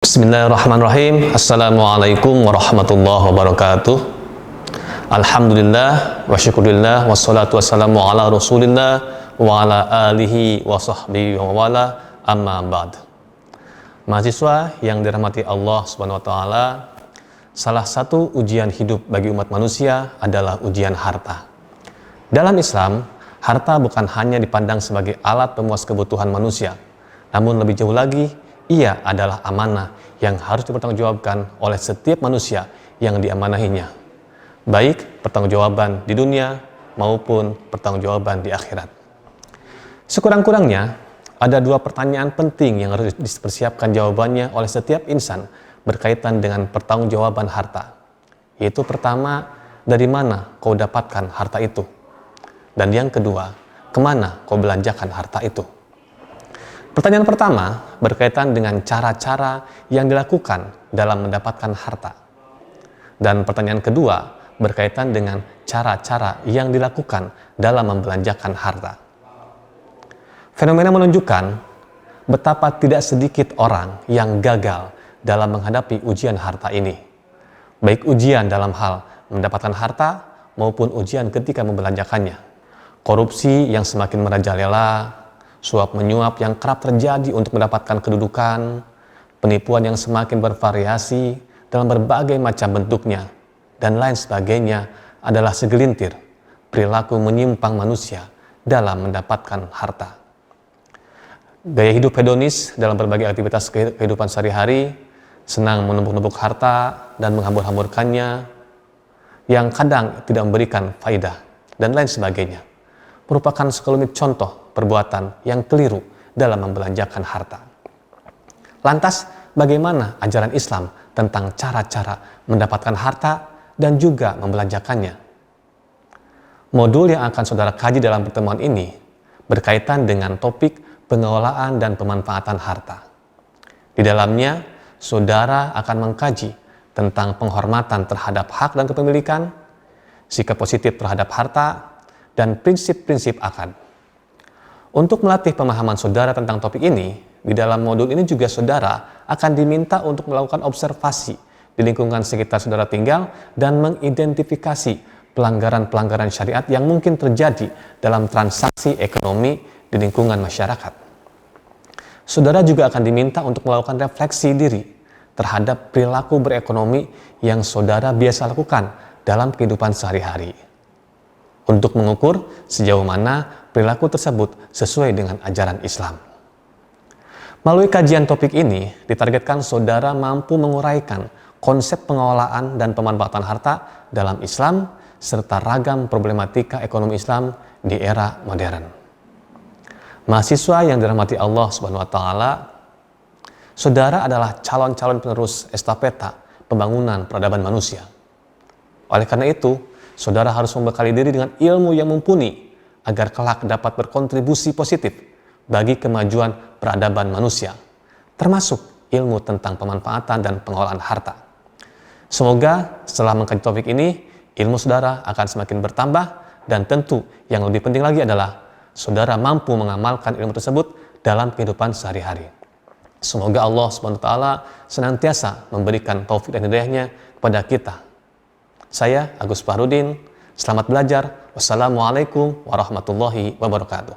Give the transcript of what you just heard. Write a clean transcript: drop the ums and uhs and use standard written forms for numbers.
Bismillahirrahmanirrahim. Assalamualaikum warahmatullahi wabarakatuh. Alhamdulillah wa syukurillah wassalatu wassalamu ala rasulillah wa ala alihi wa sahbihi wa wala amma ba'd. Mahasiswa yang dirahmati Allah Subhanahu wa taala, salah satu ujian hidup bagi umat manusia adalah ujian harta. Dalam Islam, harta bukan hanya dipandang sebagai alat pemuas kebutuhan manusia, namun lebih jauh lagi, ia adalah amanah yang harus dipertanggungjawabkan oleh setiap manusia yang diamanahinya, baik pertanggungjawaban di dunia maupun pertanggungjawaban di akhirat. Sekurang-kurangnya, ada dua pertanyaan penting yang harus dipersiapkan jawabannya oleh setiap insan berkaitan dengan pertanggungjawaban harta. Yaitu pertama, dari mana kau dapatkan harta itu? Dan yang kedua, kemana kau belanjakan harta itu? Pertanyaan pertama berkaitan dengan cara-cara yang dilakukan dalam mendapatkan harta. Dan pertanyaan kedua berkaitan dengan cara-cara yang dilakukan dalam membelanjakan harta. Fenomena menunjukkan betapa tidak sedikit orang yang gagal dalam menghadapi ujian harta ini. Baik ujian dalam hal mendapatkan harta maupun ujian ketika membelanjakannya. Korupsi yang semakin merajalela, suap menyuap yang kerap terjadi untuk mendapatkan kedudukan, penipuan yang semakin bervariasi dalam berbagai macam bentuknya, dan lain sebagainya adalah segelintir perilaku menyimpang manusia dalam mendapatkan harta. Gaya hidup hedonis dalam berbagai aktivitas kehidupan sehari-hari, senang menumpuk-numpuk harta dan menghambur-hamburkannya, yang kadang tidak memberikan faedah, dan lain sebagainya, merupakan sekelumit contoh perbuatan yang keliru dalam membelanjakan harta. Lantas, bagaimana ajaran Islam tentang cara-cara mendapatkan harta dan juga membelanjakannya? Modul yang akan saudara kaji dalam pertemuan ini berkaitan dengan topik pengelolaan dan pemanfaatan harta. Di dalamnya, saudara akan mengkaji tentang penghormatan terhadap hak dan kepemilikan, sikap positif terhadap harta, dan prinsip-prinsip akad. Untuk melatih pemahaman saudara tentang topik ini, di dalam modul ini juga saudara akan diminta untuk melakukan observasi di lingkungan sekitar saudara tinggal dan mengidentifikasi pelanggaran-pelanggaran syariat yang mungkin terjadi dalam transaksi ekonomi di lingkungan masyarakat. Saudara juga akan diminta untuk melakukan refleksi diri terhadap perilaku berekonomi yang saudara biasa lakukan dalam kehidupan sehari-hari, untuk mengukur sejauh mana perilaku tersebut sesuai dengan ajaran Islam. Melalui kajian topik ini, ditargetkan saudara mampu menguraikan konsep pengelolaan dan pemanfaatan harta dalam Islam, serta ragam problematika ekonomi Islam di era modern. Mahasiswa yang dirahmati Allah Subhanahu wa taala, saudara adalah calon-calon penerus estafeta pembangunan peradaban manusia. Oleh karena itu, saudara harus membekali diri dengan ilmu yang mumpuni agar kelak dapat berkontribusi positif bagi kemajuan peradaban manusia, termasuk ilmu tentang pemanfaatan dan pengelolaan harta. Semoga setelah mengkaji topik ini, ilmu saudara akan semakin bertambah, dan tentu yang lebih penting lagi adalah saudara mampu mengamalkan ilmu tersebut dalam kehidupan sehari-hari. Semoga Allah SWT senantiasa memberikan taufik dan hidayahnya kepada kita. Saya Agus Fahrudin, selamat belajar. Wassalamualaikum warahmatullahi wabarakatuh.